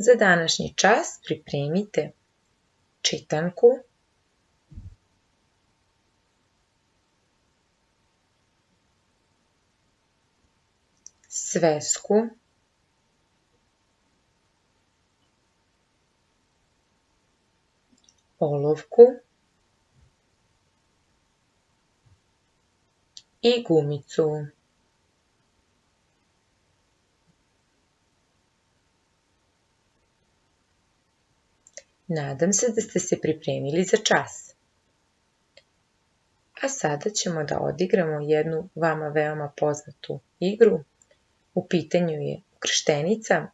Za današnji čas pripremite čitanku, svesku, olovku i gumicu. Nadam se da ste se pripremili za čas. A sada ćemo da odigramo jednu vama veoma poznatu igru. U pitanju je ukrštenica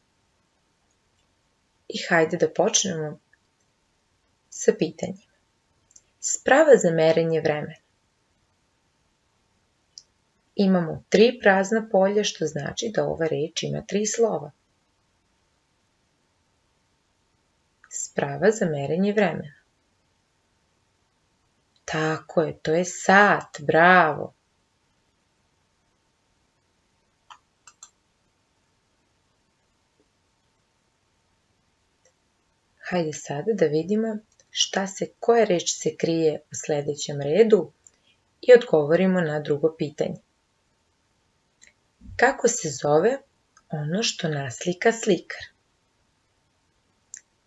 i hajde da počnemo sa pitanjima. Sprava za merenje vremena. Imamo 3 prazna polja, što znači da ova reč ima 3 slova. Sprava za merenje vremena. Tako je, to je sat, bravo. Hajde sada da vidimo koja reč se krije u sljedećem redu i odgovorimo na drugo pitanje. Kako se zove ono što naslika slikar?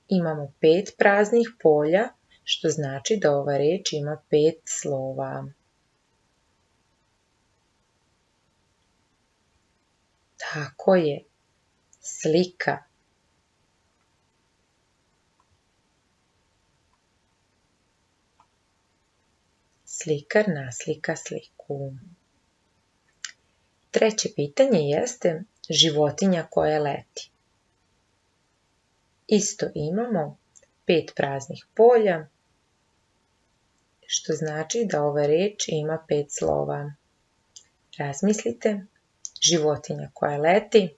Imamo 5 praznih polja, što znači da ova reč ima 5 slova. Tako je, slika. Slikar naslika sliku. Treće pitanje jeste životinja koja leti. Isto imamo 5 praznih polja, što znači da ova reč ima 5 slova. Razmislite, životinja koja leti.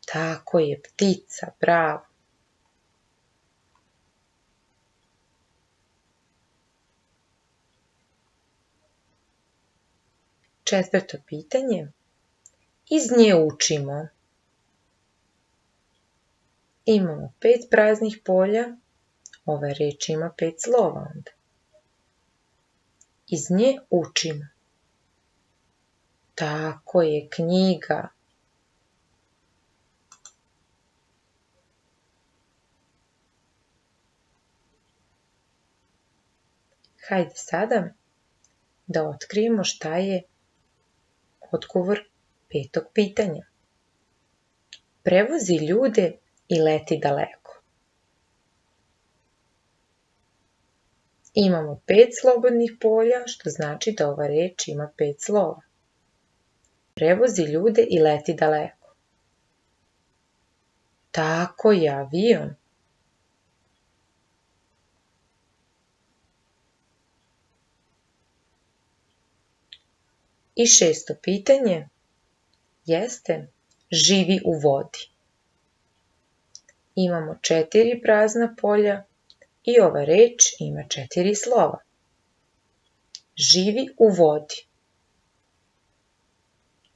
Tako je, ptica, bravo. Četvrto pitanje. Iz nje učimo. Imamo 5 praznih polja, ova reč ima 5 slova onda. Iz nje učimo. Tako je, knjiga. Hajde sada da otkrijemo šta je odgovor 5. pitanja. Prevozi ljude i leti daleko. Imamo 5 slobodnih polja, što znači da ova reč ima 5 slova. Prevozi ljude i leti daleko. Tako je, avion. I 6. pitanje jeste živi u vodi. Imamo 4 prazna polja i ova reč ima 4 slova. Živi u vodi.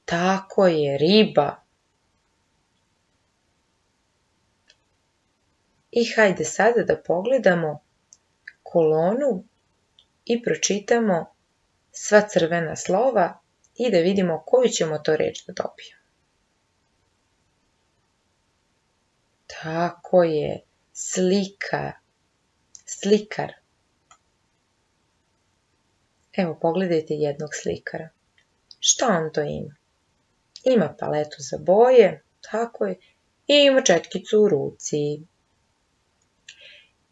Tako je, riba. I hajde sada da pogledamo kolonu i pročitamo sva crvena slova i da vidimo koju ćemo to reč da dobijemo. Tako je, slika, slikar. Evo, pogledajte jednog slikara. Šta on to ima? Ima paletu za boje, tako je, i ima četkicu u ruci.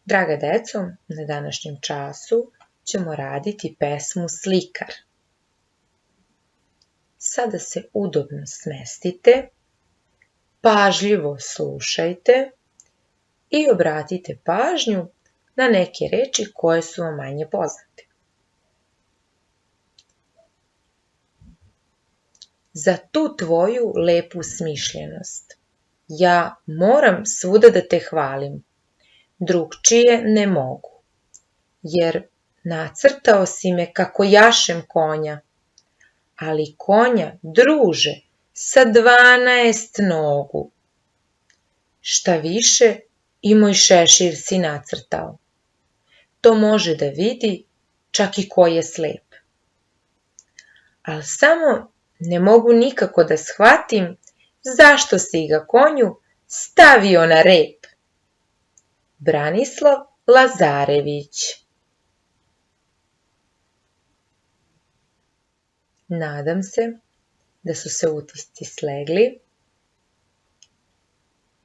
Draga deco, na današnjem času ćemo raditi pesmu Slikar. Sada se udobno smestite, pažljivo slušajte i obratite pažnju na neke reči koje su vam manje poznate. Za tu tvoju lepu smišljenost ja moram svuda da te hvalim, drugčije ne mogu, jer nacrtao si me kako jašem konja, ali konja, druže, sa 12 nogu. Šta više, i moj šešir si nacrtao. To može da vidi čak i ko je slep. Ali samo ne mogu nikako da shvatim zašto si ga konju stavio na rep. Branislav Lazarević. Nadam se da su se utisci slegli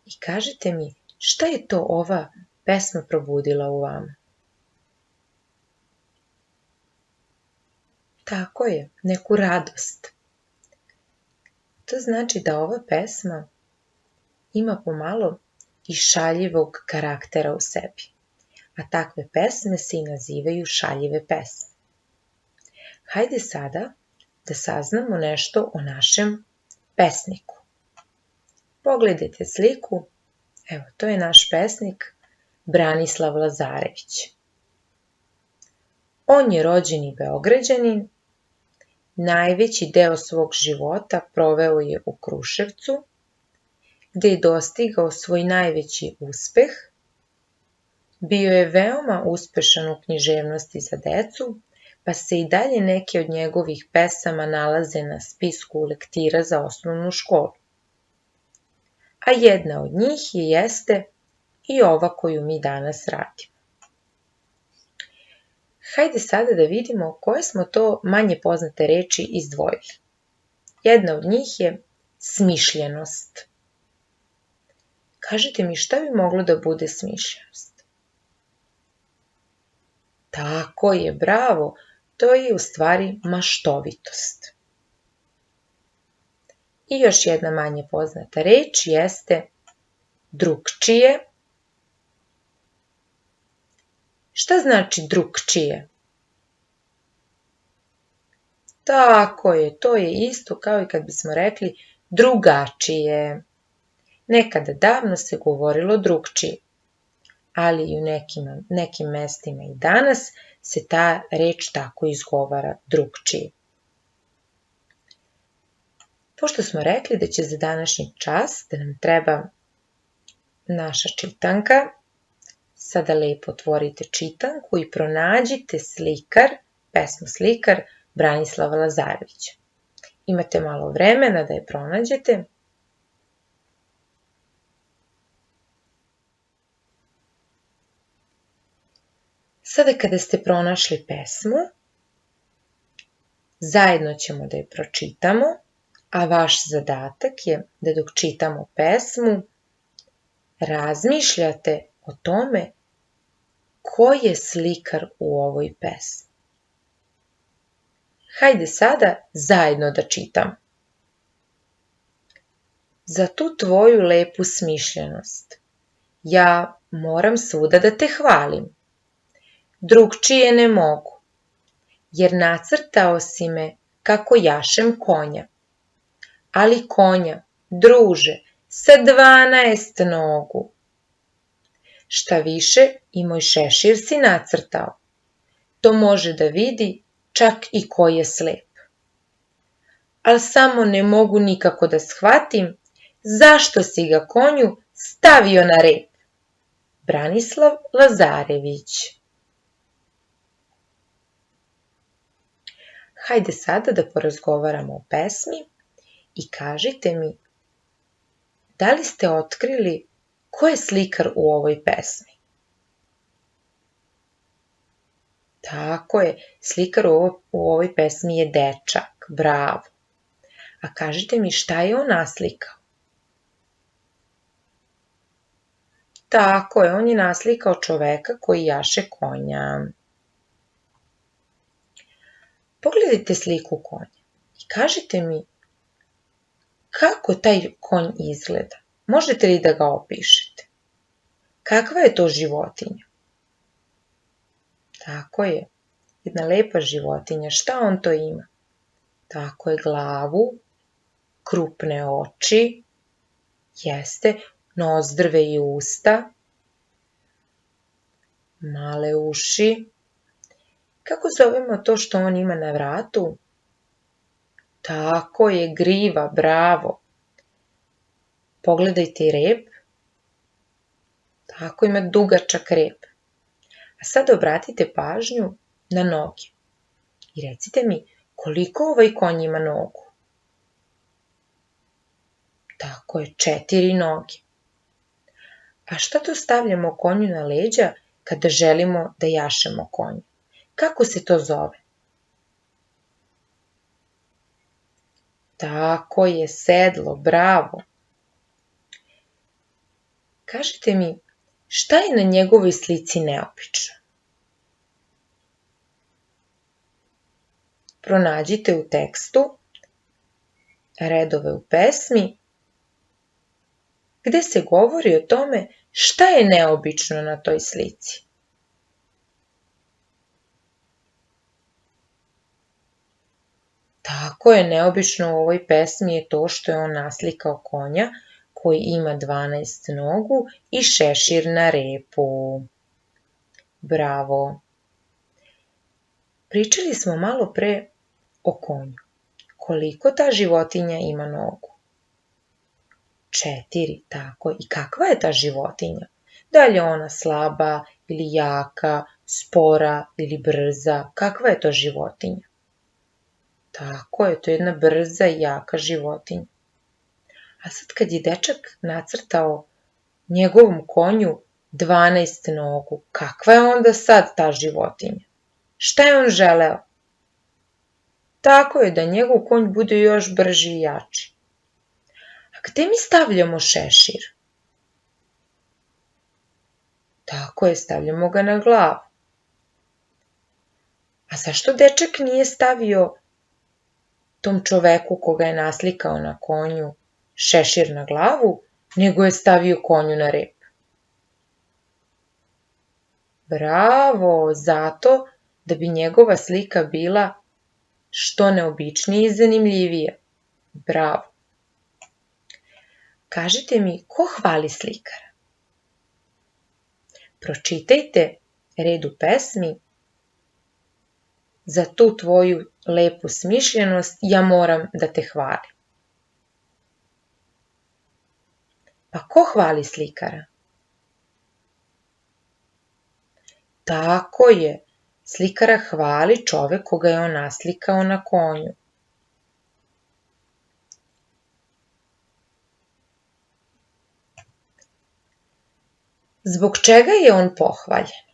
i kažite mi šta je to ova pesma probudila u vama. Tako je, neku radost. To znači da ova pesma ima pomalo i šaljivog karaktera u sebi, a takve pesme se i nazivaju šaljive pesme. Hajde sada da saznamo nešto o našem pesniku. Pogledajte sliku, evo to je naš pesnik Branislav Lazarević. On je rođeni Beograđanin, najveći deo svog života proveo je u Kruševcu, gde je dostigao svoj najveći uspeh. Bio je veoma uspešan u književnosti za decu, pa se i dalje neke od njegovih pesama nalaze na spisku lektira za osnovnu školu. A jedna od njih jeste i ova koju mi danas radimo. Hajde sada da vidimo koje smo to manje poznate reči izdvojili. Jedna od njih je smišljenost. Kažite mi šta bi moglo da bude smišljenost? Tako je, bravo, to je u stvari maštovitost. I još jedna manje poznata reč jeste drukčije. Šta znači drukčije? Tako je, to je isto kao i kad bismo rekli drugačije. Nekada davno se govorilo drukčije, ali i u nekim mestima i danas se ta reč tako izgovara drukčije. Pošto smo rekli da će za današnji čas da nam treba naša čitanka, sada lepo otvorite čitanku i pronađite pesmu Slikar Branislava Lazarevića. Imate malo vremena da je pronađete. Sada kada ste pronašli pesmu, zajedno ćemo da je pročitamo, a vaš zadatak je da dok čitamo pesmu, razmišljate o tome ko je slikar u ovoj pesmi. Hajde sada zajedno da čitamo. Za tu tvoju lepu smišljenost ja moram svuda da te hvalim. Drugčije ne mogu, jer nacrtao si me kako jašem konja. Ali konja, druže, sa 12 nogu. Šta više, i moj šešir si nacrtao. To može da vidi čak i ko je slep. Ali samo ne mogu nikako da shvatim zašto si ga konju stavio na rep. Branislav Lazarević. Hajde sada da porazgovaramo o pesmi i kažite mi da li ste otkrili ko je slikar u ovoj pesmi? Tako je, slikar u ovoj pesmi je dečak, bravo. A kažite mi šta je on naslikao? Tako je, on je naslikao čoveka koji jaše konja. Pogledajte sliku konja i kažite mi kako taj konj izgleda. Možete li da ga opišete? Kakva je to životinja? Tako je, jedna lepa životinja. Šta on to ima? Tako je, glavu, krupne oči, jeste, nozdrve i usta, male uši. Kako zovemo to što on ima na vratu? Tako je, griva, bravo. Pogledajte i rep, Tako ima dugačak rep. A sad obratite pažnju na noge i recite mi koliko ovaj konj ima nogu. Tako je, 4 noge. A šta to stavljamo konju na leđa kada želimo da jašemo konju? Kako se to zove? Tako je, sedlo, bravo. Kažite mi, šta je na njegovoj slici neobično? Pronađite u tekstu redove u pesmi gde se govori o tome šta je neobično na toj slici. Tako je, neobično u ovoj pesmi je to što je on naslikao konja koji ima 12 nogu i šešir na repu. Bravo. Pričali smo malo pre o konju. Koliko ta životinja ima nogu? 4, tako. I kakva je ta životinja? Da li je ona slaba ili jaka, spora ili brza? Kakva je to životinja? Tako je, to je jedna brza i jaka životinja. A sad kad je dečak nacrtao njegovom konju 12 nogu, kakva je onda sad ta životinja? Šta je on želeo? Tako je, da njegov konj bude još brži i jači. A gde mi stavljamo šešir? Tako je, stavljamo ga na glavu. A zašto dečak nije stavio tom čoveku koga je naslikao na konju šešir na glavu, nego je stavio konju na rep? Bravo, zato da bi njegova slika bila što neobičnije i zanimljivije. Bravo. Kažite mi, ko hvali slikara? Pročitajte red u pesmi. Za tu tvoju lepu smišljenost ja moram da te hvalim. Pa ko hvali slikara? Tako je, slikara hvali čovek koga je on naslikao na konju. Zbog čega je on pohvaljen?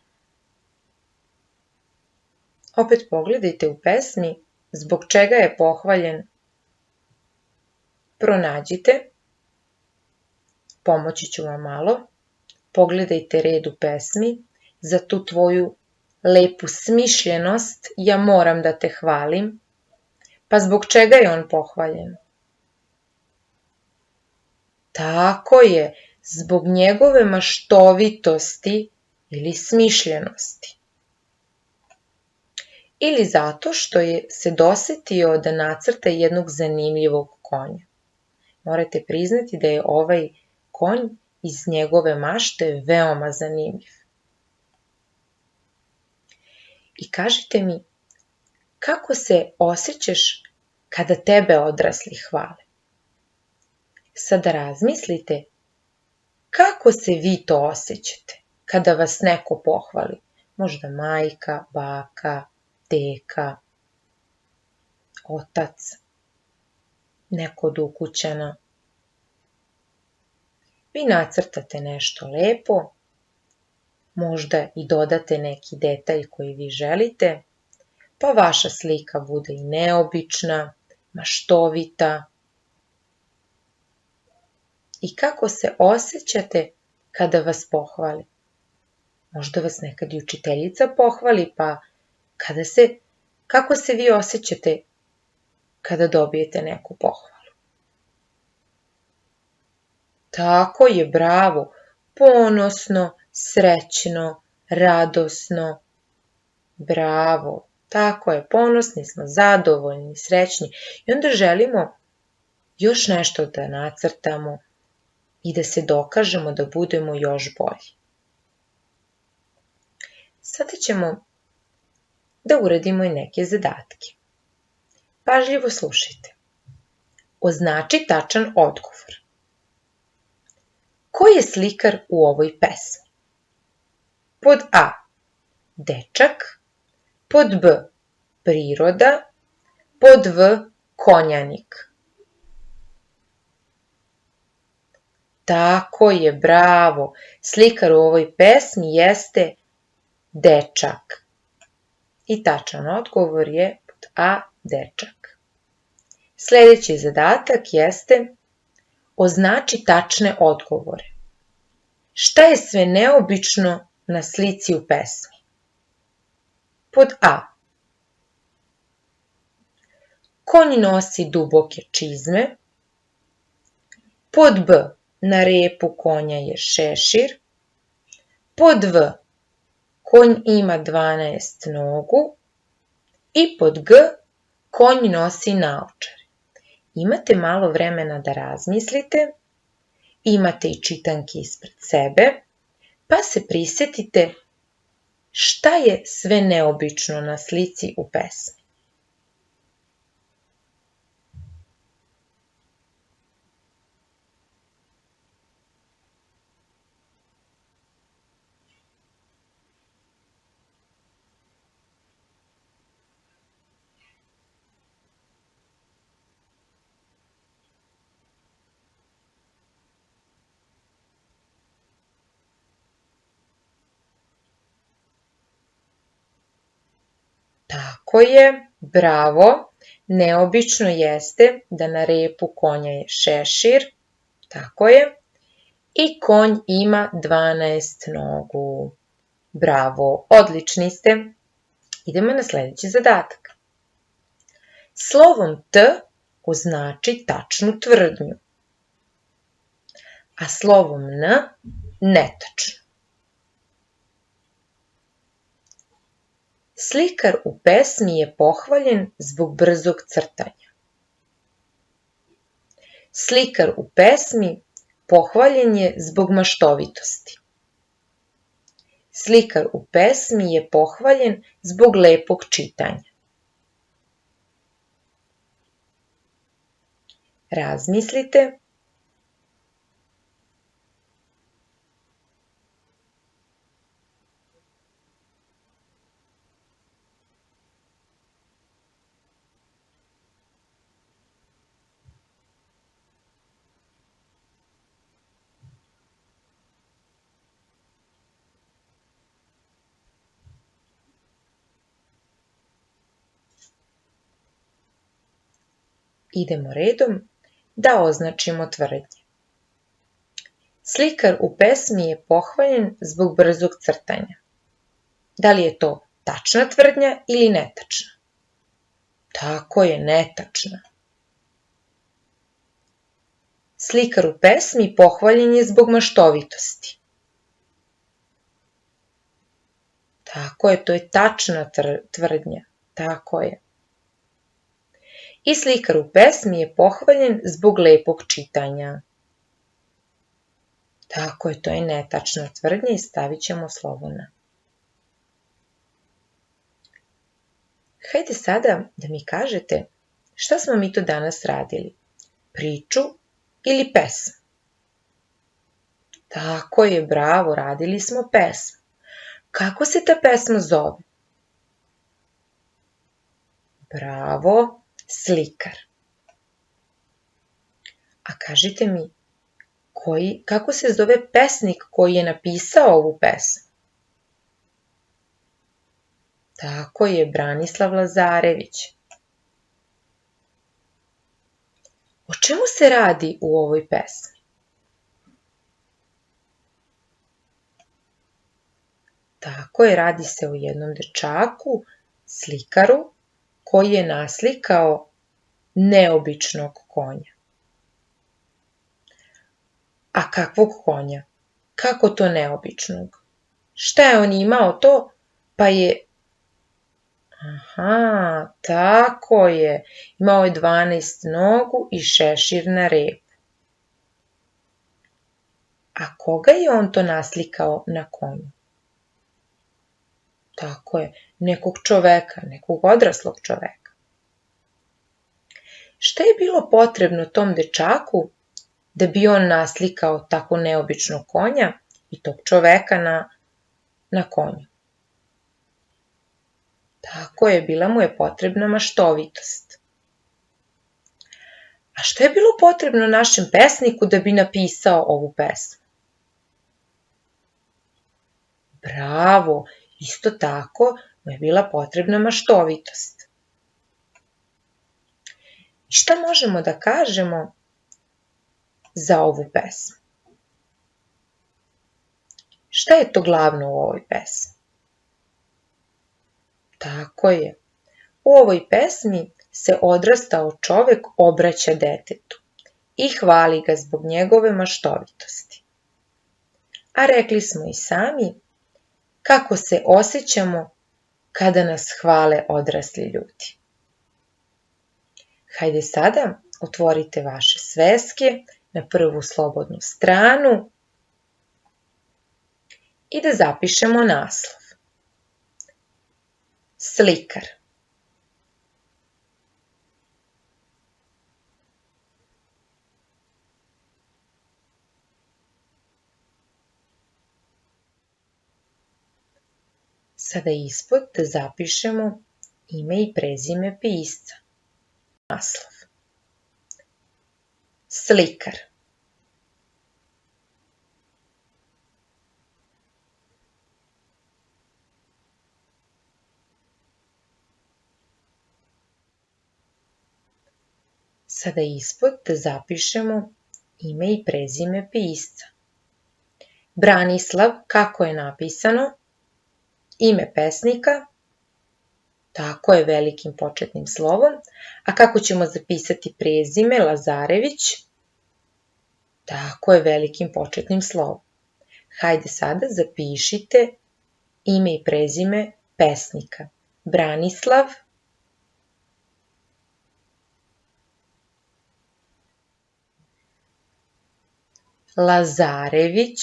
Opet pogledajte u pesmi zbog čega je pohvaljen. Pronađite, pomoći ću vam malo, pogledajte red u pesmi, za tu tvoju lepu smišljenost ja moram da te hvalim. Pa zbog čega je on pohvaljen? Tako je, zbog njegove maštovitosti ili smišljenosti. Ili zato što je se dosetio da nacrta jednog zanimljivog konja. Morate priznati da je ovaj konj iz njegove mašte veoma zanimljiv. I kažite mi, kako se osjećaš kada tebe odrasli hvale? Sada razmislite, kako se vi to osjećate kada vas neko pohvali? Možda majka, baka, teka, otac, neko od ukućana. Vi nacrtate nešto lepo, možda i dodate neki detalj koji vi želite, pa vaša slika bude i neobična, maštovita. I kako se osjećate kada vas pohvali? Možda vas nekad i učiteljica pohvali, pa kako se vi osjećate kada dobijete neku pohvalu? Tako je, bravo, ponosno, srećno, radosno. Bravo, tako je, ponosni smo, zadovoljni, srećni. I onda želimo još nešto da nacrtamo i da se dokažemo da budemo još bolji. Sada ćemo da uradimo i neke zadatke. Pažljivo slušajte. Označi tačan odgovor. Ko je slikar u ovoj pesmi? Pod A. Dečak. Pod B. Priroda. Pod V. Konjanik. Tako je, bravo. Slikar u ovoj pesmi jeste dečak. I tačan odgovor je pod A. Dečak. Sljedeći zadatak jeste označi tačne odgovore. Šta je sve neobično na slici u pesmi? Pod A. Konj nosi duboke čizme. Pod B. Na repu konja je šešir. Pod V. Konj ima 12 nogu. I pod G. Konj nosi naočare. Imate malo vremena da razmislite. Imate i čitanke ispred sebe. Pa se prisjetite šta je sve neobično na slici u pesmi. Tako je, bravo. Neobično jeste da na repu konja je šešir. Tako je. I konj ima 12 nogu. Bravo, odlični ste. Idemo na sljedeći zadatak. Slovom T označi tačnu tvrdnju, a slovom N netačnu. Slikar u pesmi je pohvaljen zbog brzog crtanja. Slikar u pesmi pohvaljen je zbog maštovitosti. Slikar u pesmi je pohvaljen zbog lepog čitanja. Razmislite. Idemo redom da označimo tvrdnje. Slikar u pesmi je pohvaljen zbog brzog crtanja. Da li je to tačna tvrdnja ili netačna? Tako je, netačna. Slikar u pesmi pohvaljen je zbog maštovitosti. Tako je, to je tačna tvrdnja. Tako je. I slikar u pesmi je pohvaljen zbog lepog čitanja. Tako je, to je netačna tvrdnja i stavit ćemo slovo N. Hajde sada da mi kažete šta smo mi to danas radili? Priču ili pesmu? Tako je, bravo, radili smo pesmu. Kako se ta pesma zove? Bravo, Slikar. A kažite mi, kako se zove pesnik koji je napisao ovu pesmu? Tako je, Branislav Lazarević. O čemu se radi u ovoj pesmi? Tako je, radi se o jednom dečaku, slikaru, koji je naslikao neobičnog konja. A kakvog konja? Kako to neobičnog? Šta je on imao to? Pa je... Aha, tako je. Imao je 12 nogu i šešir na repu. A koga je on to naslikao na konju? Tako je, nekog čoveka, nekog odraslog čoveka. Šta je bilo potrebno tom dečaku da bi on naslikao tako neobičnog konja i tog čoveka na konju. Tako je, bila mu je potrebna maštovitost. A što je bilo potrebno našem pesniku da bi napisao ovu pesmu? Bravo, isto tako mu je bila potrebna maštovitost. I šta možemo da kažemo za ovu pesmu? Šta je to glavno u ovoj pesmi? Tako je. U ovoj pesmi se odrastao čovek obraća detetu i hvali ga zbog njegove maštovitosti. A rekli smo i sami kako se osjećamo kada nas hvale odrasli ljudi. Hajde sada otvorite vaše sveske na prvu slobodnu stranu i da zapišemo naslov. Slikar. Sada ispod da zapišemo ime i prezime pisca. Naslov. Slikar. Sada ispod da zapišemo ime i prezime pisca. Branislav, kako je napisano? Ime pesnika, tako je, velikim početnim slovom. A kako ćemo zapisati prezime? Lazarević, tako je, velikim početnim slovom. Hajde sada zapišite ime i prezime pesnika. Branislav Lazarević,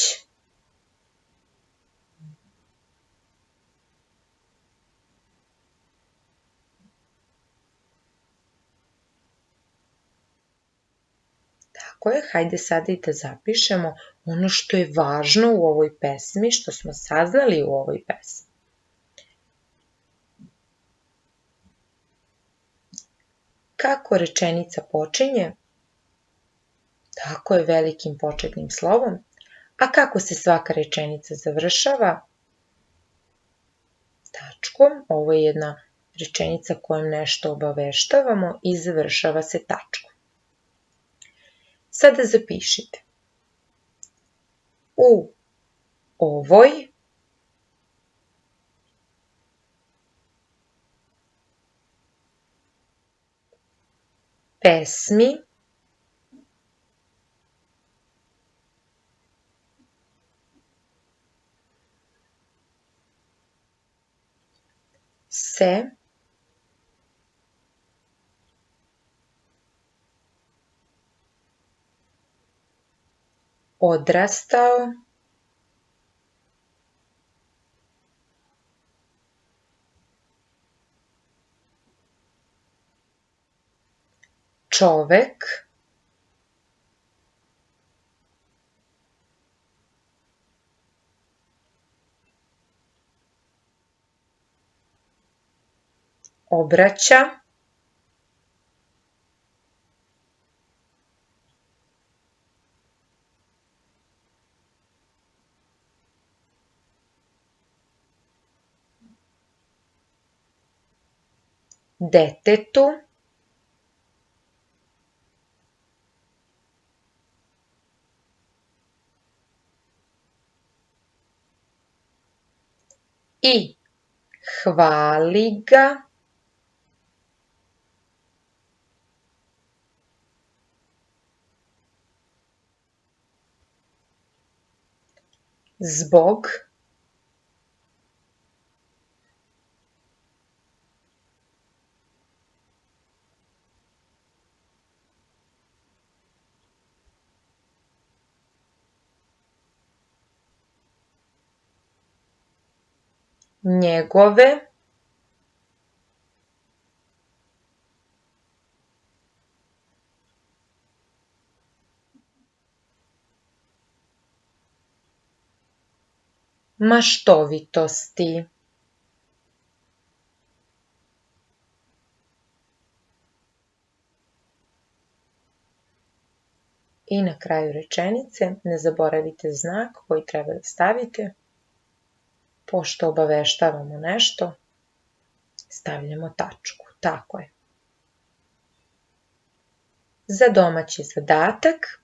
tako je, hajde sada i da zapišemo ono što je važno u ovoj pesmi, što smo saznali u ovoj pesmi. Kako rečenica počinje? Tako je, velikim početnim slovom. A kako se svaka rečenica završava? Tačkom. Ovo je jedna rečenica kojom nešto obaveštavamo i završava se tačkom. Sada zapišite. U ovoj pesmi se odrastao čovek obraća detetu i hvali ga zbog njegove maštovitosti. I na kraju rečenice ne zaboravite znak koji treba da stavite. Pošto obaveštavamo nešto, stavljamo tačku. Tako je. Za domaći zadatak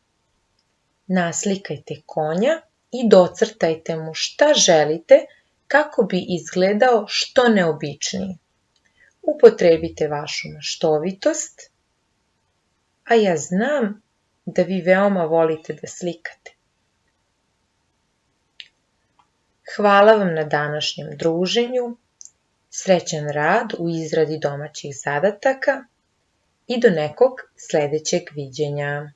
naslikajte konja i docrtajte mu šta želite kako bi izgledao što neobičniji. Upotrebite vašu maštovitost, a ja znam da vi veoma volite da slikate. Hvala vam na današnjem druženju, srećan rad u izradi domaćih zadataka i do nekog sledećeg viđenja.